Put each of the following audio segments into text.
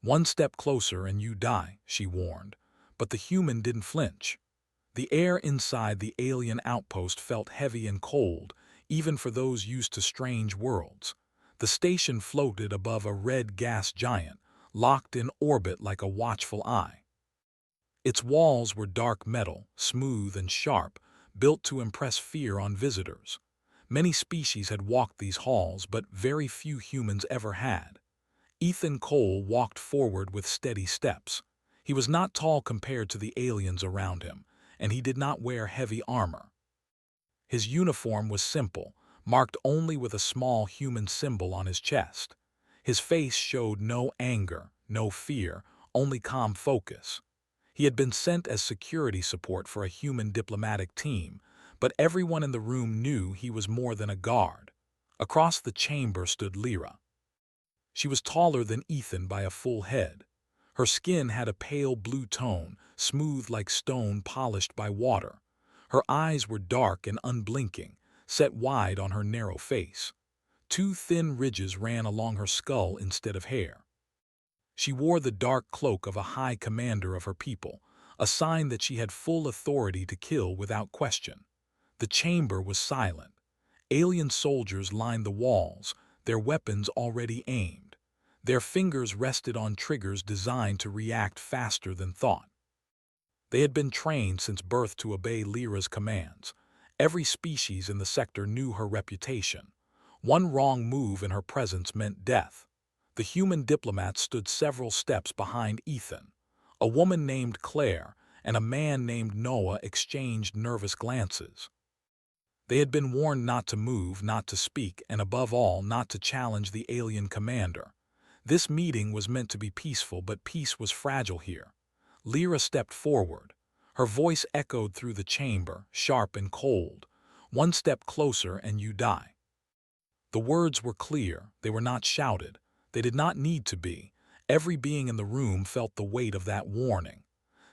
"One step closer and you die," she warned, but the human didn't flinch. The air inside the alien outpost felt heavy and cold, even for those used to strange worlds. The station floated above a red gas giant, locked in orbit like a watchful eye. Its walls were dark metal, smooth and sharp, built to impress fear on visitors. Many species had walked these halls, but very few humans ever had. Ethan Cole walked forward with steady steps. He was not tall compared to the aliens around him, and he did not wear heavy armor. His uniform was simple, marked only with a small human symbol on his chest. His face showed no anger, no fear, only calm focus. He had been sent as security support for a human diplomatic team, but everyone in the room knew he was more than a guard. Across the chamber stood Lyra. She was taller than Ethan by a full head. Her skin had a pale blue tone, smooth like stone polished by water. Her eyes were dark and unblinking, set wide on her narrow face. Two thin ridges ran along her skull instead of hair. She wore the dark cloak of a high commander of her people, a sign that she had full authority to kill without question. The chamber was silent. Alien soldiers lined the walls, their weapons already aimed. Their fingers rested on triggers designed to react faster than thought. They had been trained since birth to obey Lyra's commands. Every species in the sector knew her reputation. One wrong move in her presence meant death. The human diplomat stood several steps behind Ethan. A woman named Claire and a man named Noah exchanged nervous glances. They had been warned not to move, not to speak, and above all, not to challenge the alien commander. This meeting was meant to be peaceful, but peace was fragile here. Lyra stepped forward. Her voice echoed through the chamber, sharp and cold. "One step closer and you die." The words were clear. They were not shouted. They did not need to be. Every being in the room felt the weight of that warning.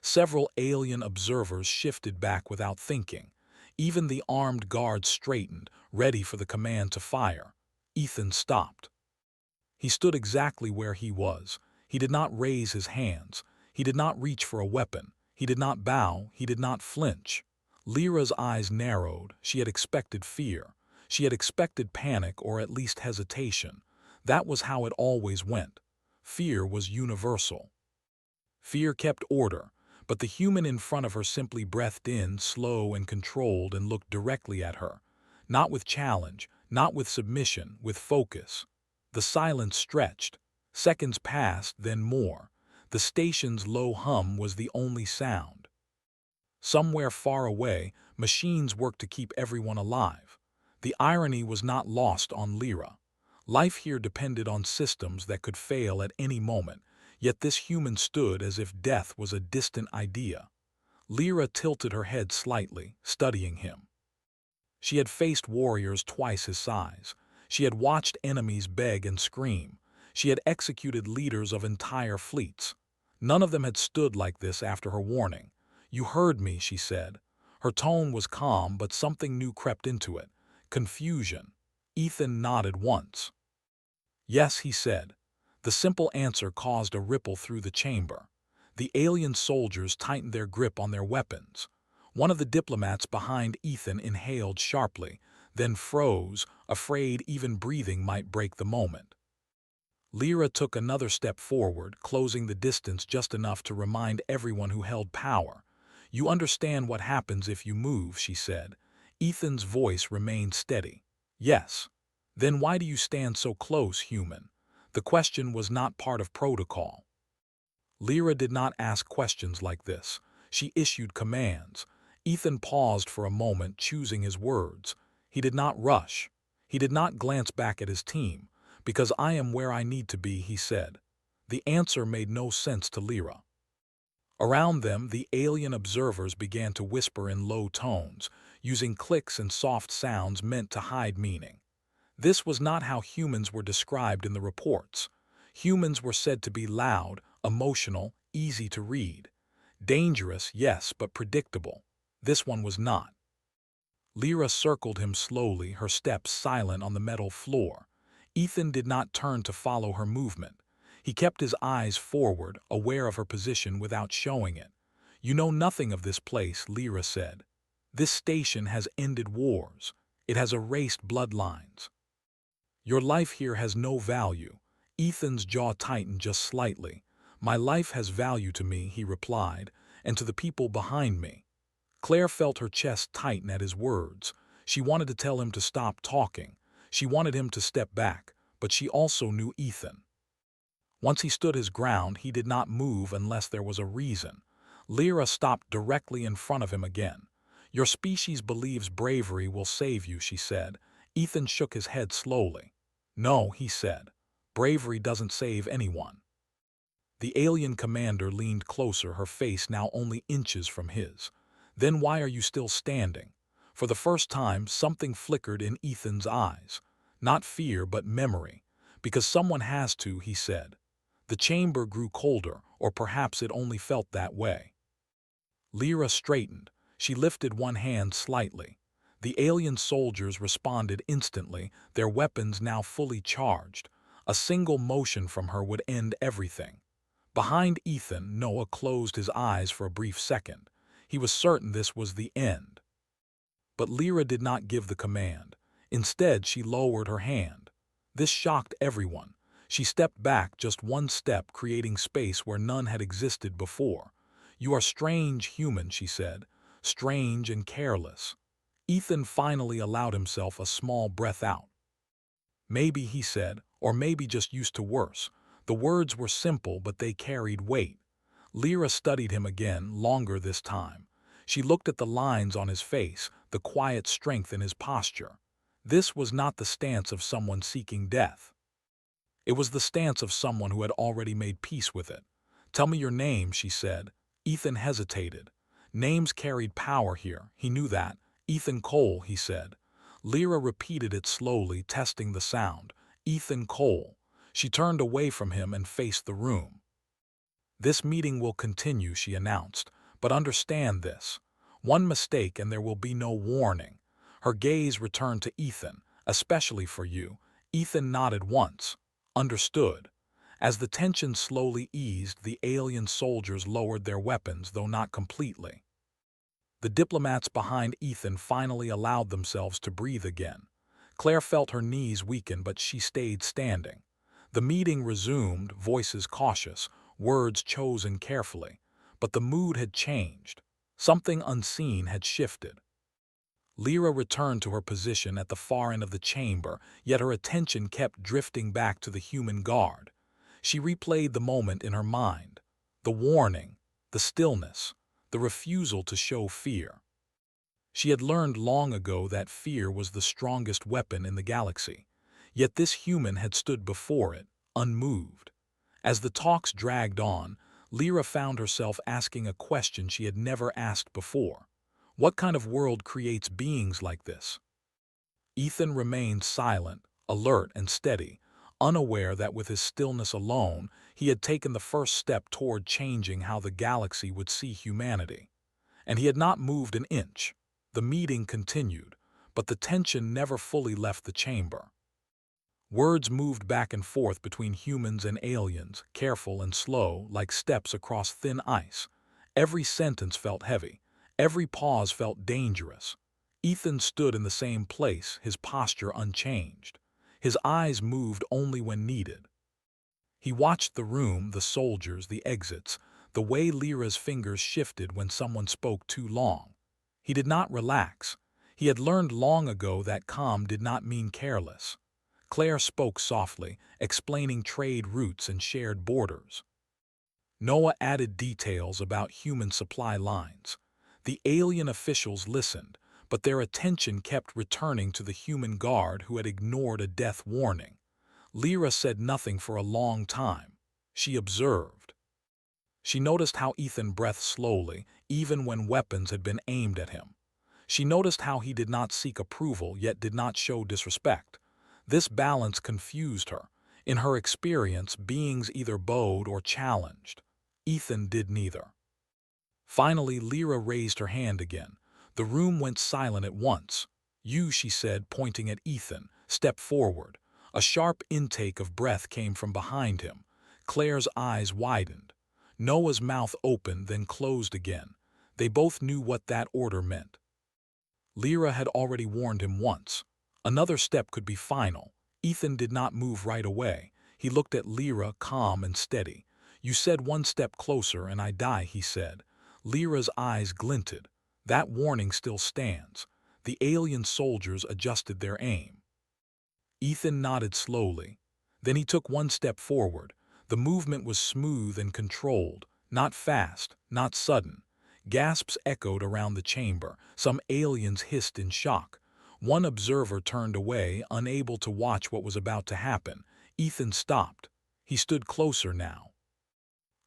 Several alien observers shifted back without thinking. Even the armed guards straightened, ready for the command to fire. Ethan stopped. He stood exactly where he was. He did not raise his hands. He did not reach for a weapon. He did not bow. He did not flinch. Lyra's eyes narrowed. She had expected fear. She had expected panic or at least hesitation. That was how it always went. Fear was universal. Fear kept order, but the human in front of her simply breathed in, slow and controlled, and looked directly at her. Not with challenge, not with submission, with focus. The silence stretched. Seconds passed, then more. The station's low hum was the only sound. Somewhere far away, machines worked to keep everyone alive. The irony was not lost on Lyra. Life here depended on systems that could fail at any moment, yet this human stood as if death was a distant idea. Lyra tilted her head slightly, studying him. She had faced warriors twice his size. She had watched enemies beg and scream. She had executed leaders of entire fleets. None of them had stood like this after her warning. "You heard me," she said. Her tone was calm, but something new crept into it. Confusion. Ethan nodded once. "Yes," he said. The simple answer caused a ripple through the chamber. The alien soldiers tightened their grip on their weapons. One of the diplomats behind Ethan inhaled sharply, then froze, afraid even breathing might break the moment. Lyra took another step forward, closing the distance just enough to remind everyone who held power. "You understand what happens if you move," she said. Ethan's voice remained steady. "Yes." "Then why do you stand so close, human?" The question was not part of protocol. Lyra did not ask questions like this. She issued commands. Ethan paused for a moment, choosing his words. He did not rush. He did not glance back at his team. "Because I am where I need to be," he said. The answer made no sense to Lyra. Around them, the alien observers began to whisper in low tones, using clicks and soft sounds meant to hide meaning. This was not how humans were described in the reports. Humans were said to be loud, emotional, easy to read. Dangerous, yes, but predictable. This one was not. Lyra circled him slowly, her steps silent on the metal floor. Ethan did not turn to follow her movement. He kept his eyes forward, aware of her position without showing it. "You know nothing of this place," Lyra said. "This station has ended wars. It has erased bloodlines. Your life here has no value." Ethan's jaw tightened just slightly. "My life has value to me," he replied, "and to the people behind me." Claire felt her chest tighten at his words. She wanted to tell him to stop talking. She wanted him to step back, but she also knew Ethan. Once he stood his ground, he did not move unless there was a reason. Lyra stopped directly in front of him again. "Your species believes bravery will save you," she said. Ethan shook his head slowly. "No," he said. "Bravery doesn't save anyone." The alien commander leaned closer, her face now only inches from his. "Then why are you still standing?" For the first time, something flickered in Ethan's eyes. Not fear, but memory. "Because someone has to," he said. The chamber grew colder, or perhaps it only felt that way. Lyra straightened. She lifted one hand slightly. The alien soldiers responded instantly, their weapons now fully charged. A single motion from her would end everything. Behind Ethan, Noah closed his eyes for a brief second. He was certain this was the end. But Lyra did not give the command. Instead, she lowered her hand. This shocked everyone. She stepped back just one step, creating space where none had existed before. "You are strange, human," she said. "Strange and careless." Ethan finally allowed himself a small breath out. "Maybe," he said, "or maybe just used to worse." The words were simple, but they carried weight. Lyra studied him again, longer this time. She looked at the lines on his face, the quiet strength in his posture. This was not the stance of someone seeking death. It was the stance of someone who had already made peace with it. "Tell me your name," she said. Ethan hesitated. Names carried power here, he knew that. "Ethan Cole," he said. Lyra repeated it slowly, testing the sound. "Ethan Cole." She turned away from him and faced the room. "This meeting will continue," she announced, "but understand this. One mistake and there will be no warning." Her gaze returned to Ethan. "Especially for you." Ethan nodded once. "Understood." As the tension slowly eased, the alien soldiers lowered their weapons, though not completely. The diplomats behind Ethan finally allowed themselves to breathe again. Claire felt her knees weaken, but she stayed standing. The meeting resumed, voices cautious, words chosen carefully. But the mood had changed. Something unseen had shifted. Lyra returned to her position at the far end of the chamber, yet her attention kept drifting back to the human guard. She replayed the moment in her mind. The warning, the stillness, the refusal to show fear. She had learned long ago that fear was the strongest weapon in the galaxy. Yet this human had stood before it, unmoved. As the talks dragged on, Lyra found herself asking a question she had never asked before. What kind of world creates beings like this? Ethan remained silent, alert and steady, unaware that with his stillness alone, he had taken the first step toward changing how the galaxy would see humanity. And he had not moved an inch. The meeting continued, but the tension never fully left the chamber. Words moved back and forth between humans and aliens, careful and slow, like steps across thin ice. Every sentence felt heavy. Every pause felt dangerous. Ethan stood in the same place, his posture unchanged. His eyes moved only when needed. He watched the room, the soldiers, the exits, the way Lyra's fingers shifted when someone spoke too long. He did not relax. He had learned long ago that calm did not mean careless. Claire spoke softly, explaining trade routes and shared borders. Noah added details about human supply lines. The alien officials listened, but their attention kept returning to the human guard who had ignored a death warning. Lyra said nothing for a long time. She observed. She noticed how Ethan breathed slowly, even when weapons had been aimed at him. She noticed how he did not seek approval, yet did not show disrespect. This balance confused her. In her experience, beings either bowed or challenged. Ethan did neither. Finally, Lyra raised her hand again. The room went silent at once. "You," she said, pointing at Ethan, "step forward." A sharp intake of breath came from behind him. Claire's eyes widened. Noah's mouth opened, then closed again. They both knew what that order meant. Lyra had already warned him once. Another step could be final. Ethan did not move right away. He looked at Lyra, calm and steady. "You said one step closer and I die," he said. Lyra's eyes glinted. "That warning still stands." The alien soldiers adjusted their aim. Ethan nodded slowly. Then he took one step forward. The movement was smooth and controlled, not fast, not sudden. Gasps echoed around the chamber. Some aliens hissed in shock. One observer turned away, unable to watch what was about to happen. Ethan stopped. He stood closer now.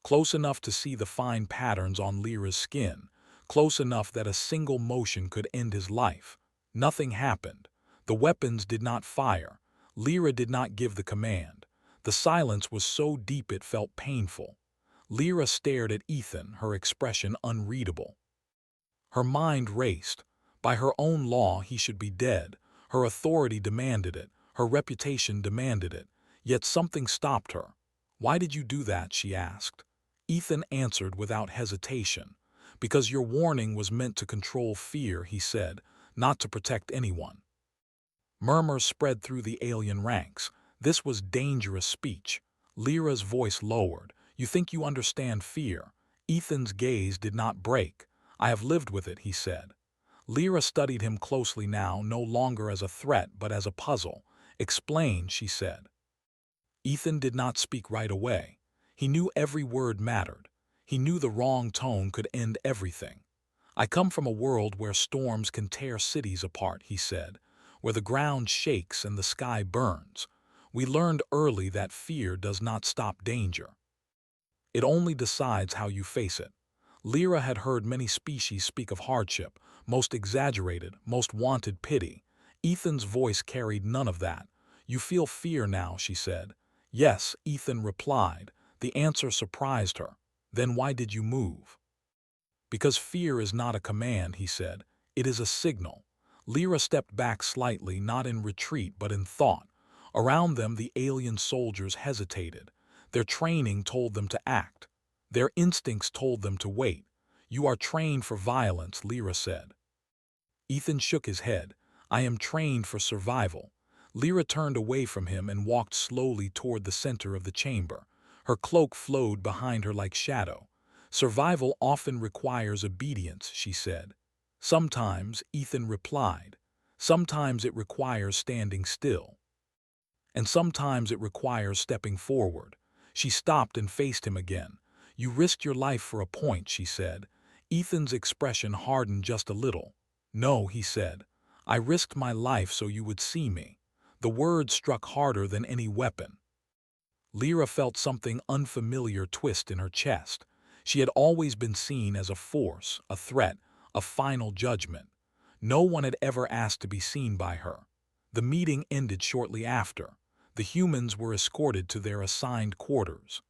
Close enough to see the fine patterns on Lyra's skin. Close enough that a single motion could end his life. Nothing happened. The weapons did not fire. Lyra did not give the command. The silence was so deep it felt painful. Lyra stared at Ethan, her expression unreadable. Her mind raced. By her own law, he should be dead. Her authority demanded it. Her reputation demanded it. Yet something stopped her. "Why did you do that?" she asked. Ethan answered without hesitation. "Because your warning was meant to control fear," he said, "not to protect anyone." Murmurs spread through the alien ranks. This was dangerous speech. Lyra's voice lowered. "You think you understand fear?" Ethan's gaze did not break. "I have lived with it," he said. Lyra studied him closely now, no longer as a threat but as a puzzle. "Explain," she said. Ethan did not speak right away. He knew every word mattered. He knew the wrong tone could end everything. "I come from a world where storms can tear cities apart," he said, "where the ground shakes and the sky burns. We learned early that fear does not stop danger. It only decides how you face it." Lyra had heard many species speak of hardship, most exaggerated, most wanted pity. Ethan's voice carried none of that. "You feel fear now," she said. "Yes," Ethan replied. The answer surprised her. "Then why did you move?" "Because fear is not a command," he said. "It is a signal." Lyra stepped back slightly, not in retreat but in thought. Around them the alien soldiers hesitated. Their training told them to act. Their instincts told them to wait. "You are trained for violence," Lyra said. Ethan shook his head. "I am trained for survival." Lyra turned away from him and walked slowly toward the center of the chamber. Her cloak flowed behind her like shadow. "Survival often requires obedience," she said. "Sometimes," Ethan replied. "Sometimes it requires standing still. And sometimes it requires stepping forward." She stopped and faced him again. "You risked your life for a point," she said. Ethan's expression hardened just a little. "No," he said. "I risked my life so you would see me." The words struck harder than any weapon. Lyra felt something unfamiliar twist in her chest. She had always been seen as a force, a threat, a final judgment. No one had ever asked to be seen by her. The meeting ended shortly after. The humans were escorted to their assigned quarters.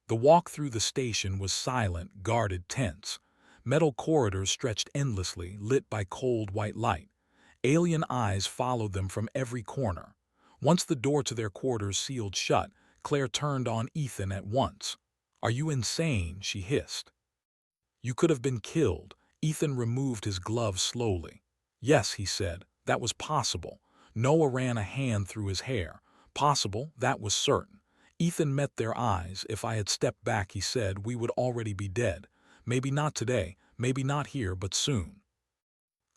The walk through the station was silent, guarded, tense. Metal corridors stretched endlessly, lit by cold white light. Alien eyes followed them from every corner. Once the door to their quarters sealed shut, Claire turned on Ethan at once. "Are you insane?" she hissed. "You could have been killed." Ethan removed his gloves slowly. "Yes," he said, "that was possible." Noah ran a hand through his hair. "Possible, that was certain." Ethan met their eyes. "If I had stepped back," he said, "we would already be dead. Maybe not today, maybe not here, but soon."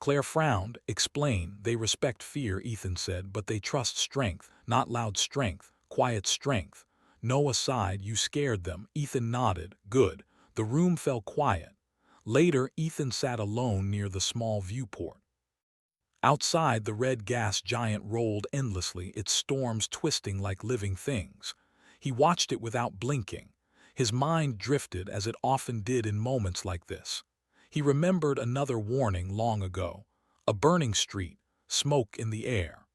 Claire frowned. "Explain." "They respect fear," Ethan said, "but they trust strength, not loud strength, quiet strength." Noah sighed. "You scared them." Ethan nodded. "Good." The room fell quiet. Later, Ethan sat alone near the small viewport. Outside, the red gas giant rolled endlessly, its storms twisting like living things. He watched it without blinking. His mind drifted, as it often did in moments like this. He remembered another warning long ago. A burning street, smoke in the air.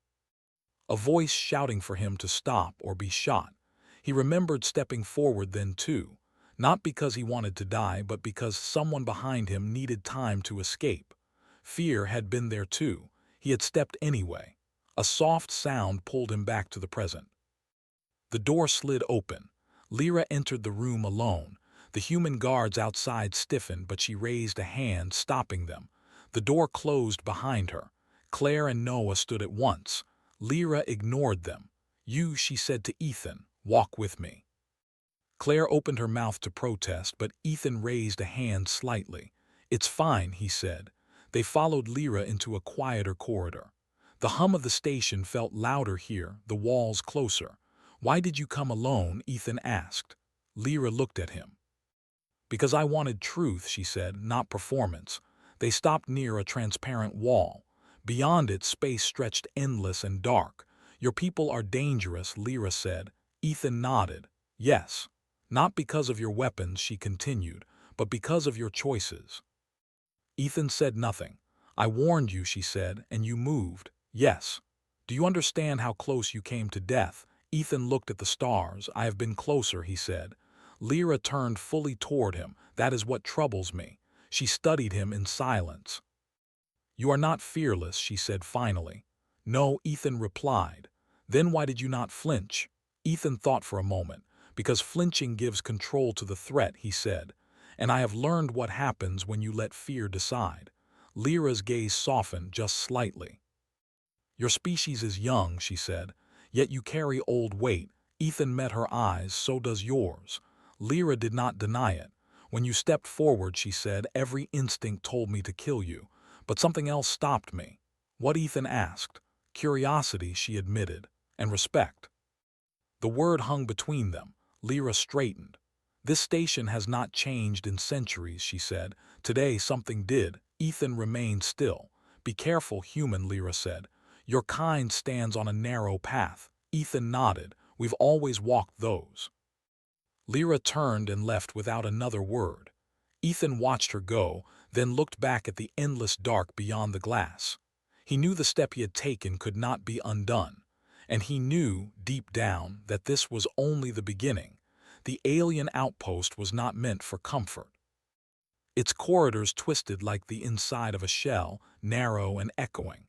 A voice shouting for him to stop or be shot. He remembered stepping forward then too, not because he wanted to die, but because someone behind him needed time to escape. Fear had been there too. He had stepped anyway. A soft sound pulled him back to the present. The door slid open. Lyra entered the room alone. The human guards outside stiffened, but she raised a hand, stopping them. The door closed behind her. Claire and Noah stood at once. Lyra ignored them. "You," she said to Ethan, "walk with me." Claire opened her mouth to protest, but Ethan raised a hand slightly. "It's fine," he said. They followed Lyra into a quieter corridor. The hum of the station felt louder here, the walls closer. "Why did you come alone?" Ethan asked. Lyra looked at him. "Because I wanted truth," she said, "not performance." They stopped near a transparent wall. Beyond it, space stretched endless and dark. "Your people are dangerous," Lyra said. Ethan nodded. "Yes. Not because of your weapons," she continued, "but because of your choices." Ethan said nothing. "I warned you," she said, "and you moved." "Yes." "Do you understand how close you came to death?" Ethan looked at the stars. "I have been closer," he said. Lyra turned fully toward him. "That is what troubles me." She studied him in silence. "You are not fearless," she said finally. "No," Ethan replied. "Then why did you not flinch?" Ethan thought for a moment. "Because flinching gives control to the threat," he said. "And I have learned what happens when you let fear decide." Lyra's gaze softened just slightly. "Your species is young," she said, "yet you carry old weight." Ethan met her eyes. "So does yours." Lyra did not deny it. "When you stepped forward," she said, "every instinct told me to kill you. But something else stopped me." "What?" Ethan asked. "Curiosity," she admitted, "and respect." The word hung between them. Lyra straightened. "This station has not changed in centuries," she said. "Today something did." Ethan remained still. "Be careful, human," Lyra said. "Your kind stands on a narrow path." Ethan nodded. "We've always walked those." Lyra turned and left without another word. Ethan watched her go, then looked back at the endless dark beyond the glass. He knew the step he had taken could not be undone. And he knew, deep down, that this was only the beginning. The alien outpost was not meant for comfort. Its corridors twisted like the inside of a shell, narrow and echoing.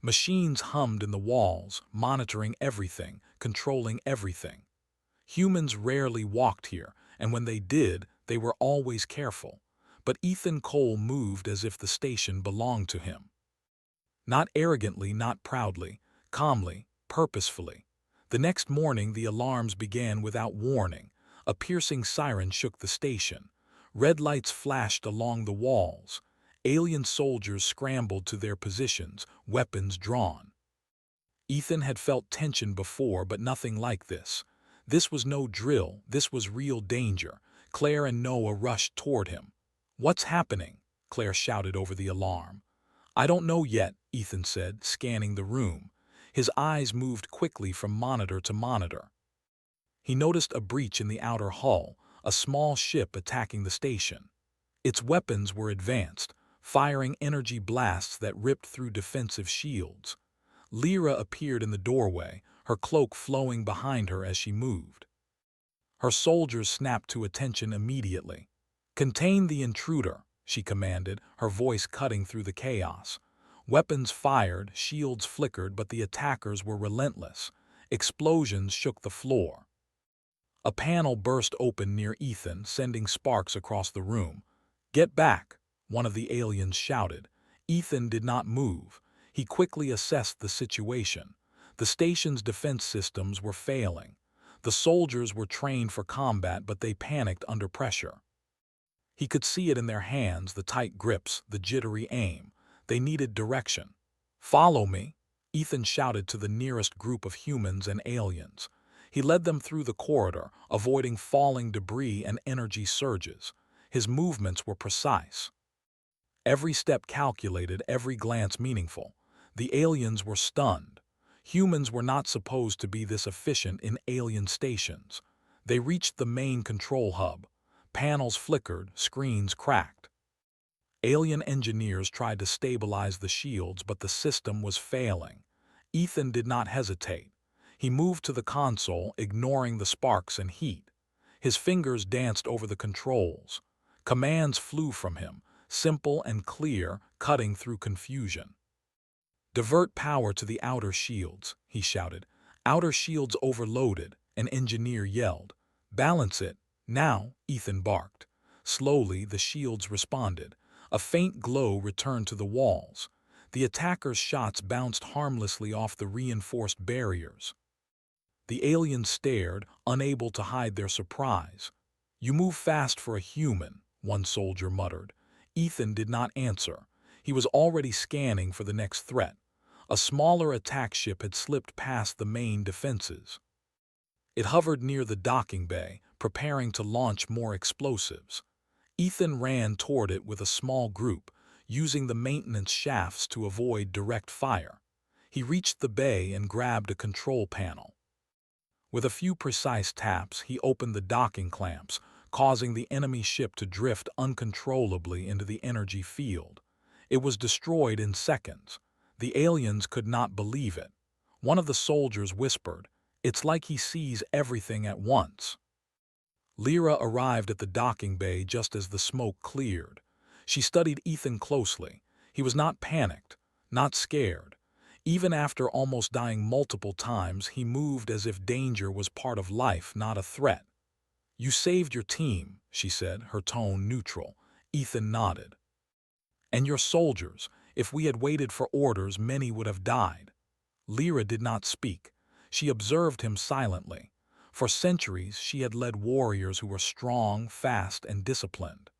Machines hummed in the walls, monitoring everything, controlling everything. Humans rarely walked here, and when they did, they were always careful. But Ethan Cole moved as if the station belonged to him. Not arrogantly, not proudly, calmly, purposefully. The next morning the alarms began without warning. A piercing siren shook the station. Red lights flashed along the walls. Alien soldiers scrambled to their positions, weapons drawn. Ethan had felt tension before, but nothing like this. This was no drill, this was real danger. Claire and Noah rushed toward him. "What's happening?" Claire shouted over the alarm. "I don't know yet," Ethan said, scanning the room. His eyes moved quickly from monitor to monitor. He noticed a breach in the outer hull, a small ship attacking the station. Its weapons were advanced, firing energy blasts that ripped through defensive shields. Lyra appeared in the doorway, her cloak flowing behind her as she moved. Her soldiers snapped to attention immediately. "Contain the intruder," she commanded, her voice cutting through the chaos. Weapons fired, shields flickered, but the attackers were relentless. Explosions shook the floor. A panel burst open near Ethan, sending sparks across the room. "Get back," one of the aliens shouted. Ethan did not move. He quickly assessed the situation. The station's defense systems were failing. The soldiers were trained for combat, but they panicked under pressure. He could see it in their hands, the tight grips, the jittery aim. They needed direction. "Follow me," Ethan shouted to the nearest group of humans and aliens. He led them through the corridor, avoiding falling debris and energy surges. His movements were precise. Every step calculated, every glance meaningful. The aliens were stunned. Humans were not supposed to be this efficient in alien stations. They reached the main control hub. Panels flickered, screens cracked. Alien engineers tried to stabilize the shields, but the system was failing. Ethan did not hesitate. He moved to the console, ignoring the sparks and heat. His fingers danced over the controls. Commands flew from him, simple and clear, cutting through confusion. "Divert power to the outer shields," he shouted. "Outer shields overloaded," an engineer yelled. "Balance it, now," Ethan barked. Slowly, the shields responded. A faint glow returned to the walls. The attackers' shots bounced harmlessly off the reinforced barriers. The aliens stared, unable to hide their surprise. "You move fast for a human," one soldier muttered. Ethan did not answer. He was already scanning for the next threat. A smaller attack ship had slipped past the main defenses. It hovered near the docking bay, preparing to launch more explosives. Ethan ran toward it with a small group, using the maintenance shafts to avoid direct fire. He reached the bay and grabbed a control panel. With a few precise taps, he opened the docking clamps, causing the enemy ship to drift uncontrollably into the energy field. It was destroyed in seconds. The aliens could not believe it. One of the soldiers whispered, "It's like he sees everything at once." Lyra arrived at the docking bay just as the smoke cleared. She studied Ethan closely. He was not panicked, not scared. Even after almost dying multiple times, he moved as if danger was part of life, not a threat. "You saved your team," she said, her tone neutral. Ethan nodded. "And your soldiers. If we had waited for orders, many would have died." Lyra did not speak. She observed him silently. For centuries, she had led warriors who were strong, fast, and disciplined.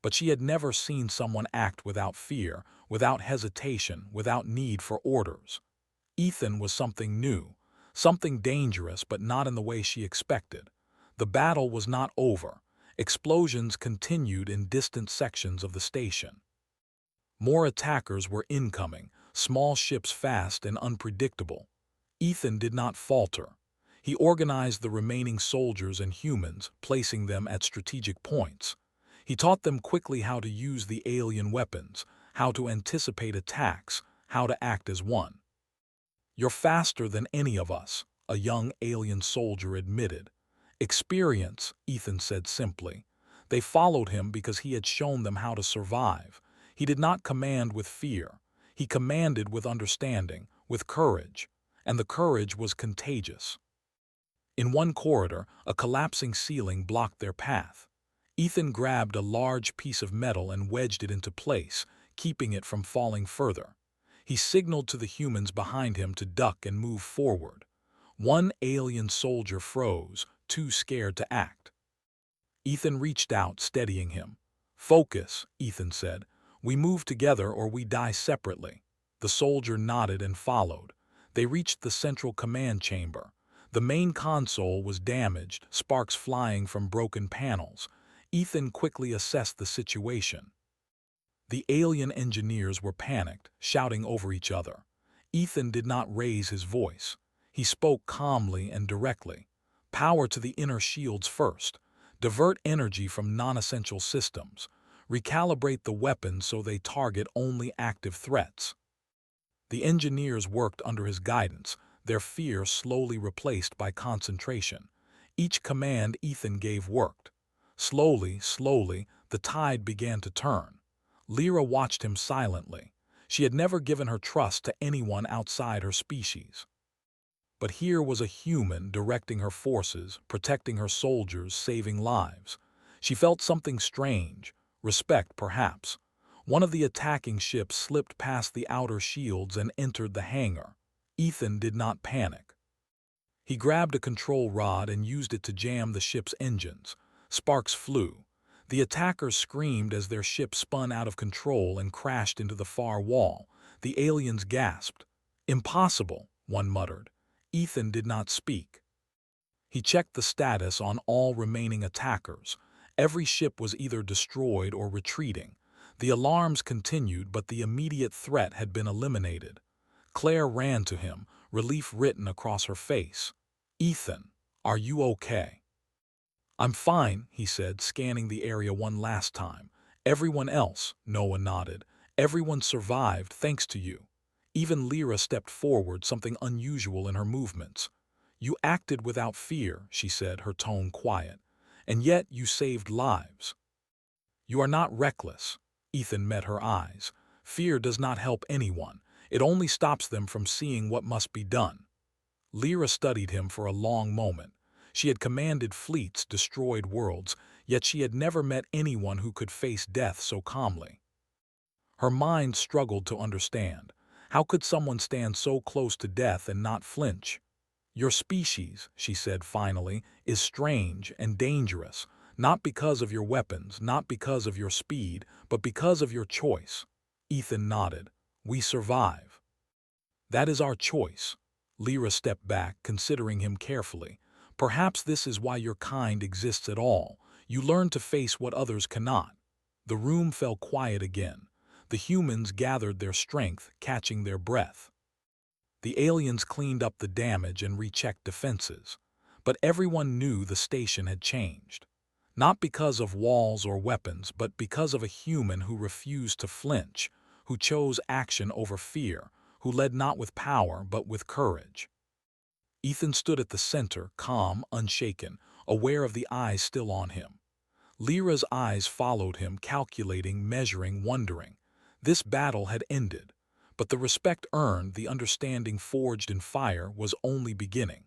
But she had never seen someone act without fear, without hesitation, without need for orders. Ethan was something new, something dangerous, but not in the way she expected. The battle was not over. Explosions continued in distant sections of the station. More attackers were incoming, small ships fast and unpredictable. Ethan did not falter. He organized the remaining soldiers and humans, placing them at strategic points. He taught them quickly how to use the alien weapons, how to anticipate attacks, how to act as one. "You're faster than any of us," a young alien soldier admitted. "Experience," Ethan said simply. They followed him because he had shown them how to survive. He did not command with fear. He commanded with understanding, with courage, and the courage was contagious. In one corridor, a collapsing ceiling blocked their path. Ethan grabbed a large piece of metal and wedged it into place, keeping it from falling further. He signaled to the humans behind him to duck and move forward. One alien soldier froze, too scared to act. Ethan reached out, steadying him. "Focus," Ethan said. "We move together or we die separately." The soldier nodded and followed. They reached the central command chamber. The main console was damaged, sparks flying from broken panels. Ethan quickly assessed the situation. The alien engineers were panicked, shouting over each other. Ethan did not raise his voice. He spoke calmly and directly. "Power to the inner shields first. Divert energy from non-essential systems. Recalibrate the weapons so they target only active threats." The engineers worked under his guidance, their fear slowly replaced by concentration. Each command Ethan gave worked. Slowly, the tide began to turn. Lyra watched him silently. She had never given her trust to anyone outside her species. But here was a human directing her forces, protecting her soldiers, saving lives. She felt something strange, respect perhaps. One of the attacking ships slipped past the outer shields and entered the hangar. Ethan did not panic. He grabbed a control rod and used it to jam the ship's engines. Sparks flew. The attackers screamed as their ship spun out of control and crashed into the far wall. The aliens gasped. "Impossible," one muttered. Ethan did not speak. He checked the status on all remaining attackers. Every ship was either destroyed or retreating. The alarms continued, but the immediate threat had been eliminated. Claire ran to him, relief written across her face. "Ethan, are you okay?" "I'm fine," he said, scanning the area one last time. "Everyone else," Noah nodded. "Everyone survived thanks to you." Even Lyra stepped forward, something unusual in her movements. "You acted without fear," she said, her tone quiet. "And yet you saved lives." "You are not reckless." Ethan met her eyes. "Fear does not help anyone. It only stops them from seeing what must be done." Lyra studied him for a long moment. She had commanded fleets, destroyed worlds, yet she had never met anyone who could face death so calmly. Her mind struggled to understand. How could someone stand so close to death and not flinch? Your species, she said finally, is strange and dangerous, not because of your weapons, not because of your speed, but because of your choice. Ethan nodded. We survive. That is our choice. Lyra stepped back, considering him carefully. Perhaps this is why your kind exists at all. You learn to face what others cannot. The room fell quiet again. The humans gathered their strength, catching their breath. The aliens cleaned up the damage and rechecked defenses. But everyone knew the station had changed. Not because of walls or weapons, but because of a human who refused to flinch, who chose action over fear, who led not with power but with courage. Ethan stood at the center, calm, unshaken, aware of the eyes still on him. Lyra's eyes followed him, calculating, measuring, wondering. This battle had ended. But the respect earned, the understanding forged in fire, was only beginning.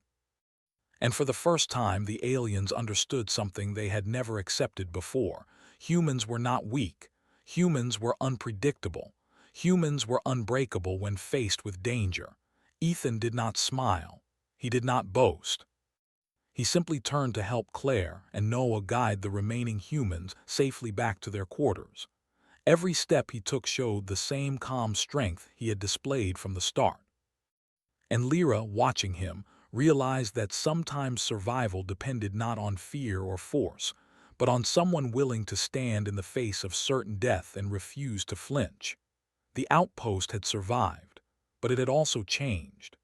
And for the first time, the aliens understood something they had never accepted before. Humans were not weak. Humans were unpredictable. Humans were unbreakable when faced with danger. Ethan did not smile. He did not boast. He simply turned to help Claire and Noah guide the remaining humans safely back to their quarters. Every step he took showed the same calm strength he had displayed from the start. And Lyra, watching him, realized that sometimes survival depended not on fear or force, but on someone willing to stand in the face of certain death and refuse to flinch. The outpost had survived, but it had also changed.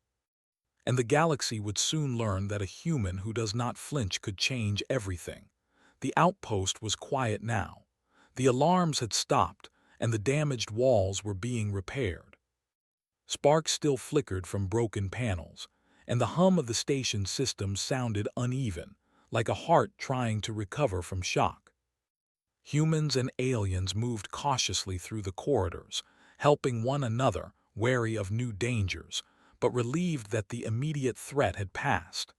And the galaxy would soon learn that a human who does not flinch could change everything. The outpost was quiet now. The alarms had stopped, and the damaged walls were being repaired. Sparks still flickered from broken panels, and the hum of the station system sounded uneven, like a heart trying to recover from shock. Humans and aliens moved cautiously through the corridors, helping one another, wary of new dangers, but relieved that the immediate threat had passed.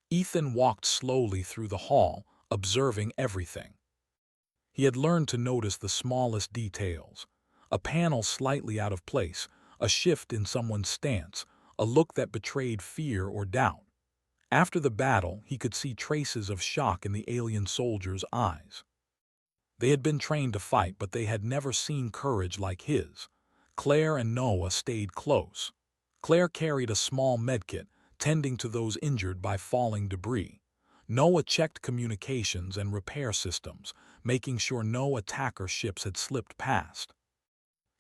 Ethan walked slowly through the hall, observing everything. He had learned to notice the smallest details. A panel slightly out of place, a shift in someone's stance, a look that betrayed fear or doubt. After the battle, he could see traces of shock in the alien soldiers' eyes. They had been trained to fight, but they had never seen courage like his. Claire and Noah stayed close. Claire carried a small medkit, tending to those injured by falling debris. Noah checked communications and repair systems, making sure no attacker ships had slipped past.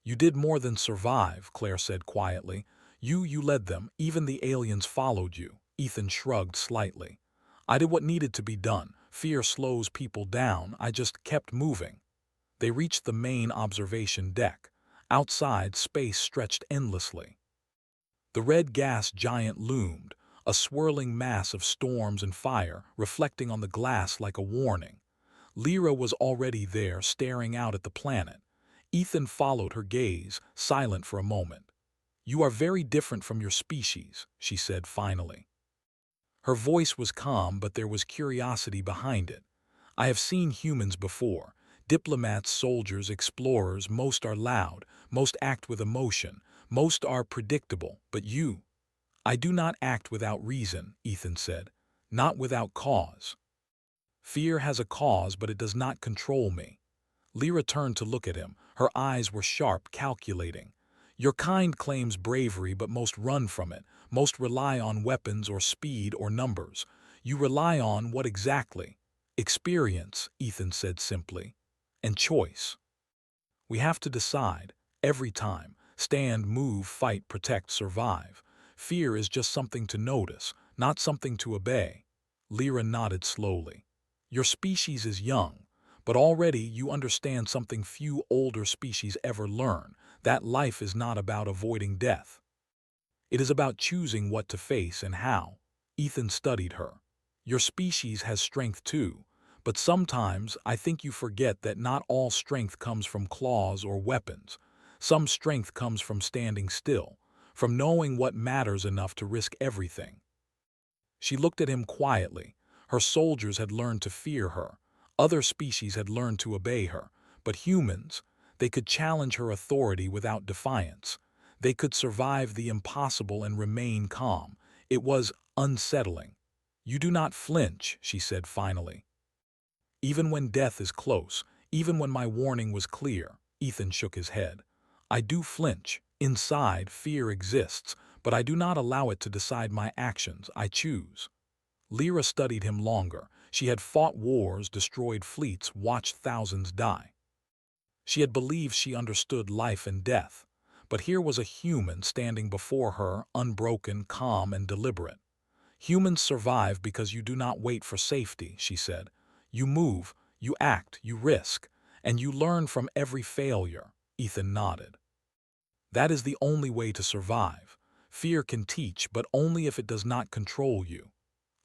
You did more than survive, Claire said quietly. You led them, even the aliens followed you. Ethan shrugged slightly. I did what needed to be done. Fear slows people down. I just kept moving. They reached the main observation deck. Outside, space stretched endlessly. The red gas giant loomed, a swirling mass of storms and fire, reflecting on the glass like a warning. Lyra was already there, staring out at the planet. Ethan followed her gaze, silent for a moment. You are very different from your species, she said finally. Her voice was calm, but there was curiosity behind it. I have seen humans before. Diplomats, soldiers, explorers, most are loud, most act with emotion, most are predictable, but you. I do not act without reason, Ethan said, not without cause. Fear has a cause, but it does not control me. Lyra turned to look at him. Her eyes were sharp, calculating. Your kind claims bravery, but most run from it. Most rely on weapons or speed or numbers. You rely on what exactly? Experience, Ethan said simply. And choice. We have to decide, every time. Stand, move, fight, protect, survive. Fear is just something to notice, not something to obey. Lyra nodded slowly. Your species is young, but already you understand something few older species ever learn, that life is not about avoiding death. It is about choosing what to face and how. Ethan studied her. Your species has strength too, but sometimes I think you forget that not all strength comes from claws or weapons. Some strength comes from standing still, from knowing what matters enough to risk everything. She looked at him quietly. Her soldiers had learned to fear her. Other species had learned to obey her. But humans, they could challenge her authority without defiance. They could survive the impossible and remain calm. It was unsettling. "You do not flinch," she said finally. "Even when death is close, even when my warning was clear." Ethan shook his head. "I do flinch. Inside, fear exists, but I do not allow it to decide my actions. I choose." Lyra studied him longer. She had fought wars, destroyed fleets, watched thousands die. She had believed she understood life and death. But here was a human standing before her, unbroken, calm, and deliberate. "Humans survive because you do not wait for safety," she said. "You move, you act, you risk, and you learn from every failure." Ethan nodded. "That is the only way to survive. Fear can teach, but only if it does not control you."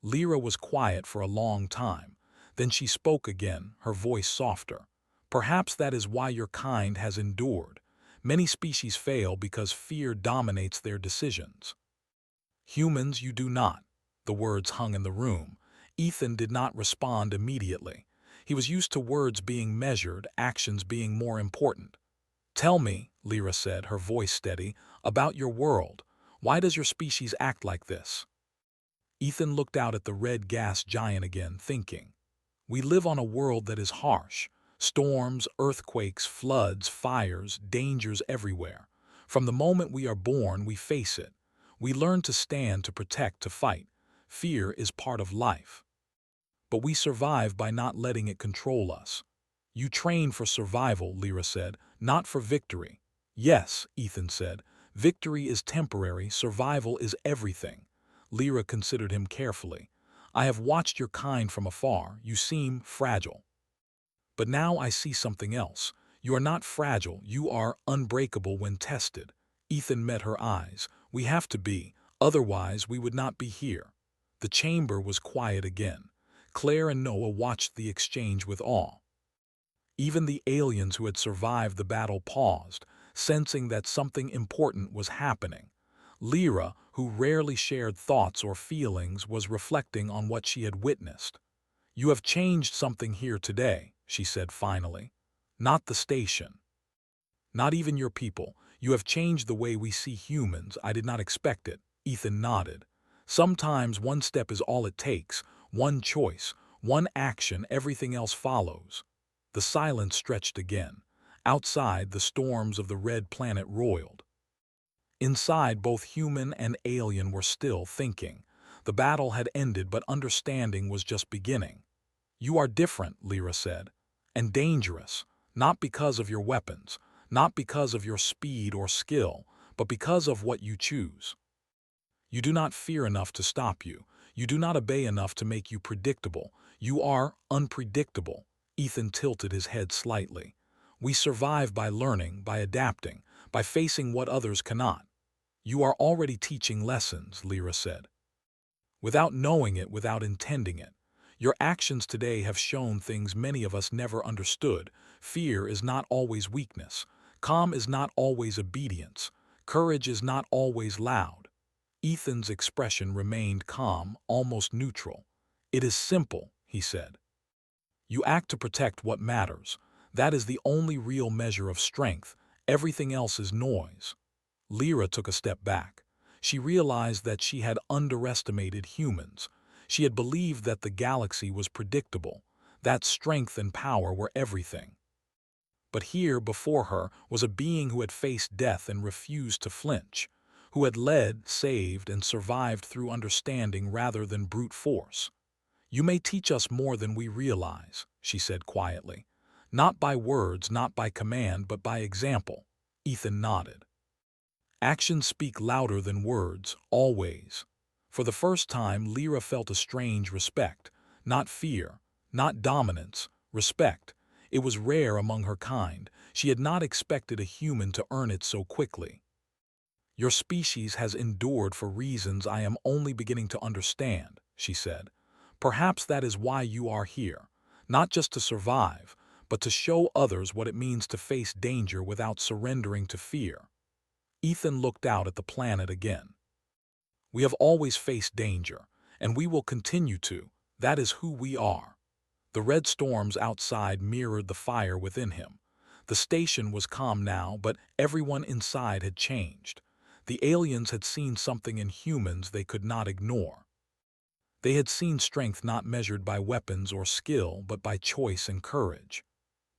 Lyra was quiet for a long time. Then she spoke again, her voice softer. "Perhaps that is why your kind has endured. Many species fail because fear dominates their decisions. Humans, you do not." The words hung in the room. Ethan did not respond immediately. He was used to words being measured, actions being more important. "Tell me," Lyra said, her voice steady, "about your world. Why does your species act like this?" Ethan looked out at the red gas giant again, thinking. "We live on a world that is harsh. Storms, earthquakes, floods, fires, dangers everywhere. From the moment we are born, we face it. We learn to stand, to protect, to fight. Fear is part of life. But we survive by not letting it control us." "You train for survival," Lyra said, "not for victory." "Yes," Ethan said, "victory is temporary, survival is everything." Lyra considered him carefully. "I have watched your kind from afar. You seem fragile. But now I see something else. You are not fragile, you are unbreakable when tested." Ethan met her eyes. "We have to be, otherwise we would not be here." The chamber was quiet again. Claire and Noah watched the exchange with awe. Even the aliens who had survived the battle paused, sensing that something important was happening. Lyra, who rarely shared thoughts or feelings, was reflecting on what she had witnessed. "You have changed something here today," she said finally. "Not the station. Not even your people. You have changed the way we see humans. I did not expect it." Ethan nodded. "Sometimes one step is all it takes. One choice, one action, everything else follows." The silence stretched again. Outside, the storms of the red planet roiled. Inside, both human and alien were still thinking. The battle had ended, but understanding was just beginning. "You are different," Lyra said, "and dangerous, not because of your weapons, not because of your speed or skill, but because of what you choose. You do not fear enough to stop you. You do not obey enough to make you predictable. You are unpredictable." Ethan tilted his head slightly. "We survive by learning, by adapting, by facing what others cannot." "You are already teaching lessons," Lyra said. "Without knowing it, without intending it. Your actions today have shown things many of us never understood. Fear is not always weakness. Calm is not always obedience. Courage is not always loud." Ethan's expression remained calm, almost neutral. "It is simple," he said. "You act to protect what matters. That is the only real measure of strength. Everything else is noise." Lyra took a step back. She realized that she had underestimated humans. She had believed that the galaxy was predictable, that strength and power were everything. But here, before her, was a being who had faced death and refused to flinch, who had led, saved, and survived through understanding rather than brute force. "You may teach us more than we realize," she said quietly. "Not by words, not by command, but by example." Ethan nodded. "Actions speak louder than words, always." For the first time, Lyra felt a strange respect. Not fear, not dominance, respect. It was rare among her kind. She had not expected a human to earn it so quickly. "Your species has endured for reasons I am only beginning to understand," she said. "Perhaps that is why you are here. Not just to survive, but to show others what it means to face danger without surrendering to fear." Ethan looked out at the planet again. "We have always faced danger, and we will continue to." That is who we are." The red storms outside mirrored the fire within him. The station was calm now, but everyone inside had changed. The aliens had seen something in humans they could not ignore. They had seen strength not measured by weapons or skill, but by choice and courage.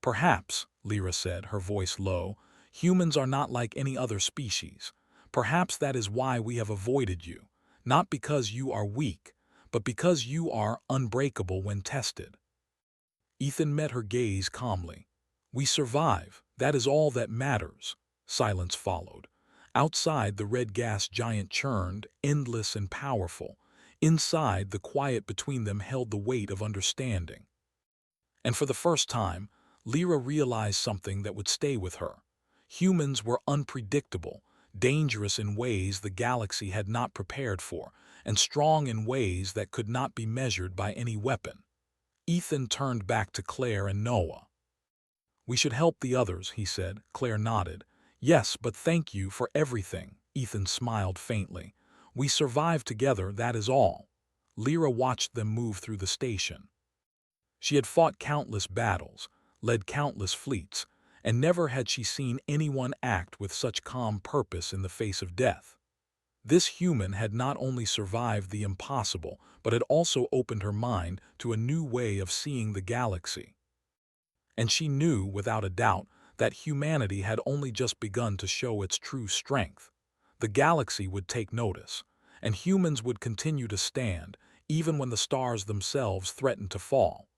"Perhaps," Lyra said, her voice low, "humans are not like any other species. Perhaps that is why we have avoided you, not because you are weak, but because you are unbreakable when tested." Ethan met her gaze calmly. "We survive. That is all that matters." Silence followed. Outside, the red gas giant churned, endless and powerful. Inside, the quiet between them held the weight of understanding. And for the first time, Lyra realized something that would stay with her. Humans were unpredictable, dangerous in ways the galaxy had not prepared for, and strong in ways that could not be measured by any weapon. Ethan turned back to Claire and Noah. "We should help the others," he said. Claire nodded. "Yes, but thank you for everything." Ethan smiled faintly. "We survived together, that is all." Lyra watched them move through the station. She had fought countless battles, led countless fleets, and never had she seen anyone act with such calm purpose in the face of death. This human had not only survived the impossible, but had also opened her mind to a new way of seeing the galaxy. And she knew, without a doubt, that humanity had only just begun to show its true strength. The galaxy would take notice, and humans would continue to stand, even when the stars themselves threatened to fall.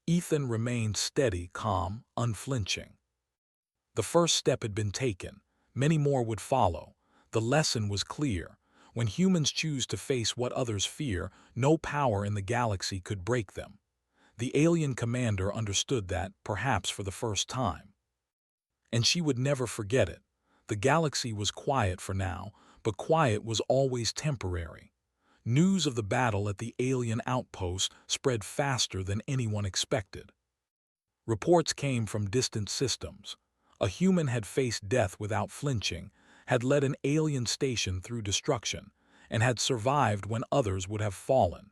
Ethan remained steady, calm, unflinching. The first step had been taken. Many more would follow. The lesson was clear. When humans choose to face what others fear, no power in the galaxy could break them. The alien commander understood that, perhaps for the first time. And she would never forget it. The galaxy was quiet for now, but quiet was always temporary. News of the battle at the alien outpost spread faster than anyone expected. Reports came from distant systems. A human had faced death without flinching, had led an alien station through destruction, and had survived when others would have fallen.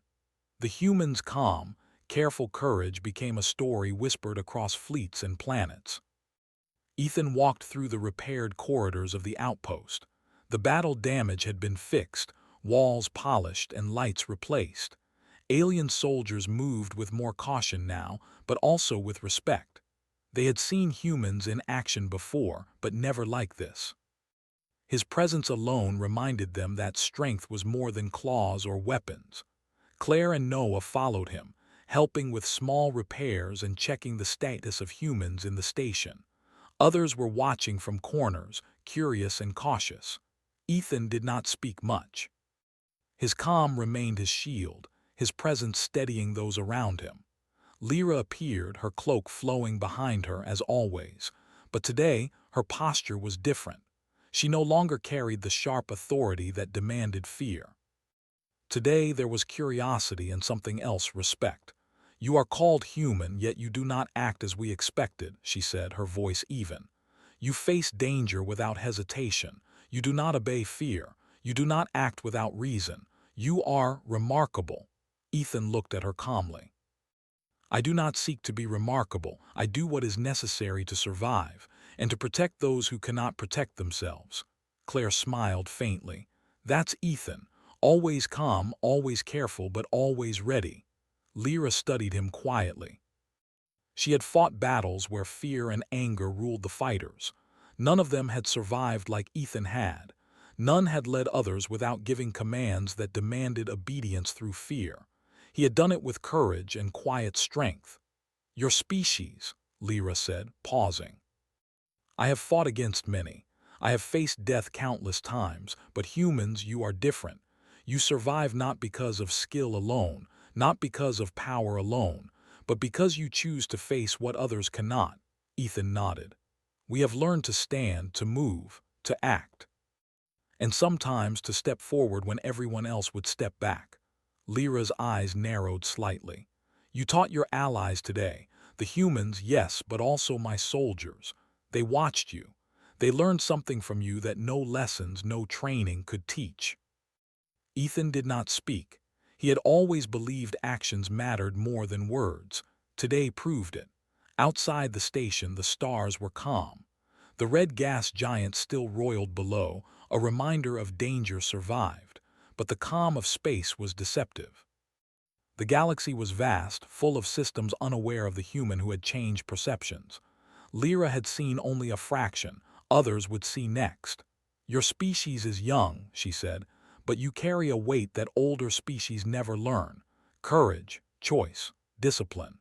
The human's calm, careful courage became a story whispered across fleets and planets. Ethan walked through the repaired corridors of the outpost. The battle damage had been fixed, walls polished and lights replaced. Alien soldiers moved with more caution now, but also with respect. They had seen humans in action before, but never like this. His presence alone reminded them that strength was more than claws or weapons. Claire and Noah followed him, helping with small repairs and checking the status of humans in the station. Others were watching from corners, curious and cautious. Ethan did not speak much. His calm remained his shield, his presence steadying those around him. Lyra appeared, her cloak flowing behind her as always, but today her posture was different. She no longer carried the sharp authority that demanded fear. Today there was curiosity and something else, respect. "You are called human, yet you do not act as we expected," she said, her voice even. "You face danger without hesitation. You do not obey fear. You do not act without reason. You are remarkable." Ethan looked at her calmly. "I do not seek to be remarkable. I do what is necessary to survive, and to protect those who cannot protect themselves." Claire smiled faintly. "That's Ethan. Always calm, always careful, but always ready." Lyra studied him quietly. She had fought battles where fear and anger ruled the fighters. None of them had survived like Ethan had. None had led others without giving commands that demanded obedience through fear. He had done it with courage and quiet strength. "Your species," Lyra said, pausing. "I have fought against many. I have faced death countless times, but humans, you are different. You survive not because of skill alone, not because of power alone, but because you choose to face what others cannot." Ethan nodded. "We have learned to stand, to move, to act, and sometimes to step forward when everyone else would step back." Lyra's eyes narrowed slightly. "You taught your allies today, the humans, yes, but also my soldiers. They watched you. They learned something from you that no lessons, no training could teach." Ethan did not speak. He had always believed actions mattered more than words. Today proved it. Outside the station, the stars were calm. The red gas giant still roiled below, a reminder of danger survived, but the calm of space was deceptive. The galaxy was vast, full of systems unaware of the human who had changed perceptions. Lyra had seen only a fraction, others would see next. Your species is young, she said, but you carry a weight that older species never learn. Courage, choice, discipline.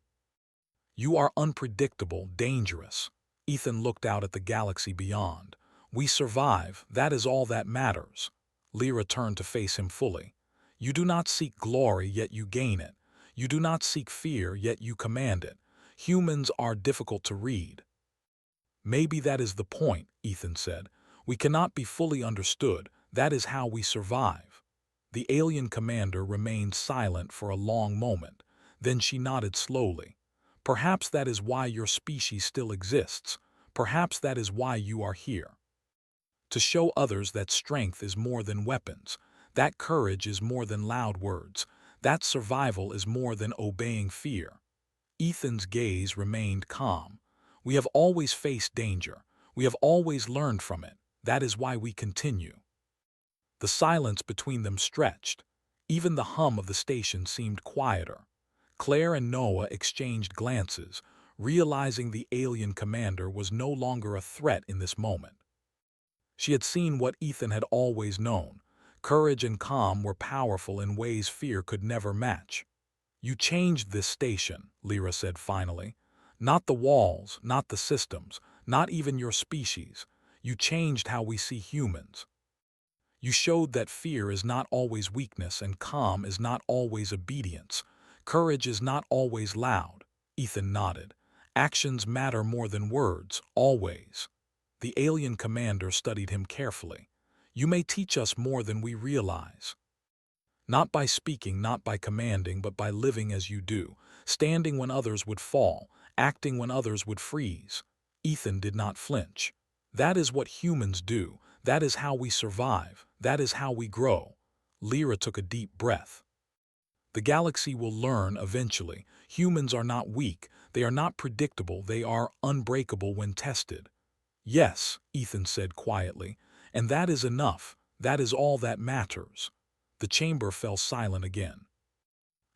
You are unpredictable, dangerous. Ethan looked out at the galaxy beyond. We survive, that is all that matters. Lyra turned to face him fully. You do not seek glory, yet you gain it. You do not seek fear, yet you command it. Humans are difficult to read. Maybe that is the point, Ethan said. We cannot be fully understood, that is how we survive. The alien commander remained silent for a long moment. Then she nodded slowly. Perhaps that is why your species still exists. Perhaps that is why you are here. To show others that strength is more than weapons, that courage is more than loud words, that survival is more than obeying fear. Ethan's gaze remained calm. We have always faced danger. We have always learned from it. That is why we continue. The silence between them stretched. Even the hum of the station seemed quieter. Claire and Noah exchanged glances, realizing the alien commander was no longer a threat in this moment. She had seen what Ethan had always known. Courage and calm were powerful in ways fear could never match. You changed this station, Lyra said finally. Not the walls, not the systems, not even your species. You changed how we see humans. You showed that fear is not always weakness and calm is not always obedience. Courage is not always loud. Ethan nodded. Actions matter more than words, always. The alien commander studied him carefully. You may teach us more than we realize. Not by speaking, not by commanding, but by living as you do, standing when others would fall, acting when others would freeze. Ethan did not flinch. That is what humans do. That is how we survive. That is how we grow. Lyra took a deep breath. The galaxy will learn eventually. Humans are not weak. They are not predictable. They are unbreakable when tested. Yes, Ethan said quietly, and that is enough. That is all that matters. The chamber fell silent again.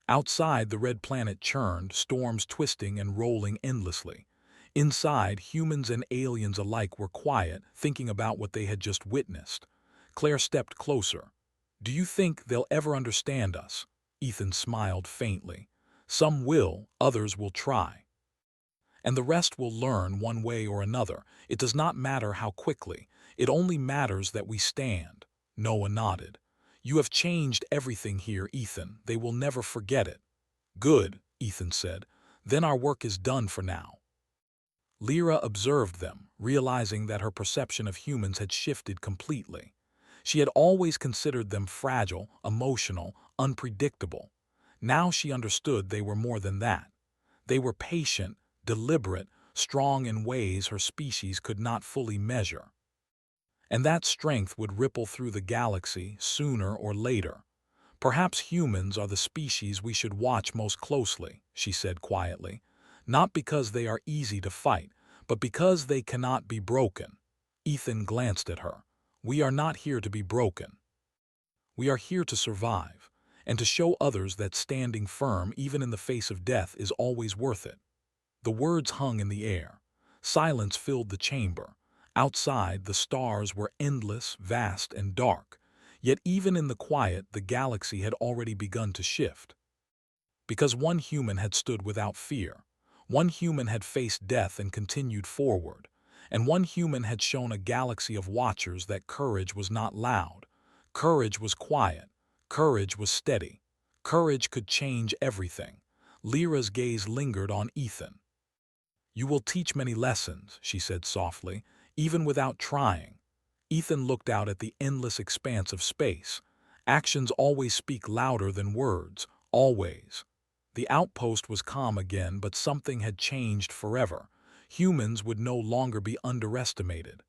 Outside, the red planet churned, storms twisting and rolling endlessly. Inside, humans and aliens alike were quiet, thinking about what they had just witnessed. Claire stepped closer. Do you think they'll ever understand us? Ethan smiled faintly. Some will, others will try. And the rest will learn one way or another. It does not matter how quickly. It only matters that we stand. Noah nodded. You have changed everything here, Ethan. They will never forget it. Good, Ethan said. Then our work is done for now. Lyra observed them, realizing that her perception of humans had shifted completely. She had always considered them fragile, emotional, unpredictable. Now she understood they were more than that. They were patient, deliberate, strong in ways her species could not fully measure. And that strength would ripple through the galaxy sooner or later. Perhaps humans are the species we should watch most closely, she said quietly. Not because they are easy to fight, but because they cannot be broken. Ethan glanced at her. We are not here to be broken. We are here to survive, and to show others that standing firm even in the face of death is always worth it. The words hung in the air. Silence filled the chamber. Outside, the stars were endless, vast, and dark. Yet even in the quiet, the galaxy had already begun to shift. Because one human had stood without fear. One human had faced death and continued forward. And one human had shown a galaxy of watchers that courage was not loud. Courage was quiet. Courage was steady. Courage could change everything. Lyra's gaze lingered on Ethan. You will teach many lessons, she said softly, even without trying. Ethan looked out at the endless expanse of space. Actions always speak louder than words, always. The outpost was calm again, but something had changed forever. Humans would no longer be underestimated.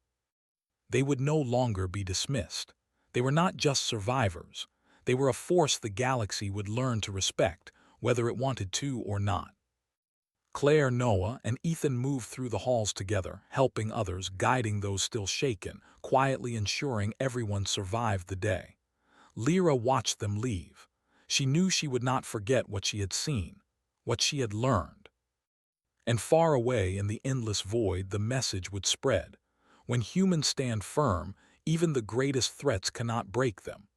They would no longer be dismissed. They were not just survivors. They were a force the galaxy would learn to respect, whether it wanted to or not. Claire, Noah, and Ethan moved through the halls together, helping others, guiding those still shaken, quietly ensuring everyone survived the day. Lyra watched them leave. She knew she would not forget what she had seen, what she had learned. And far away in the endless void, the message would spread. When humans stand firm, even the greatest threats cannot break them.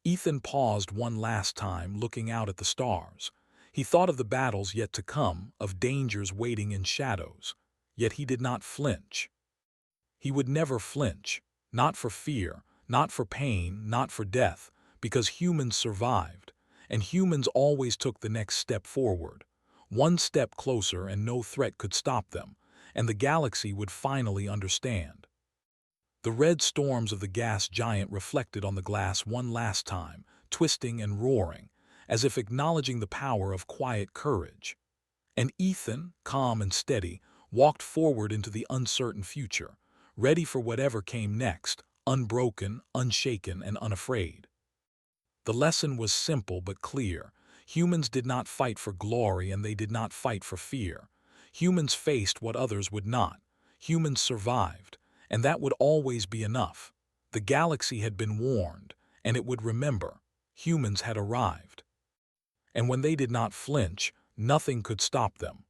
Ethan paused one last time, looking out at the stars. He thought of the battles yet to come, of dangers waiting in shadows. Yet he did not flinch. He would never flinch, not for fear, not for pain, not for death, because humans survived, and humans always took the next step forward. One step closer and no threat could stop them, and the galaxy would finally understand. The red storms of the gas giant reflected on the glass one last time, twisting and roaring, as if acknowledging the power of quiet courage. And Ethan, calm and steady, walked forward into the uncertain future, ready for whatever came next, unbroken, unshaken, and unafraid. The lesson was simple but clear. Humans did not fight for glory, and they did not fight for fear. Humans faced what others would not. Humans survived, and that would always be enough. The galaxy had been warned, and it would remember. Humans had arrived. And when they did not flinch, nothing could stop them.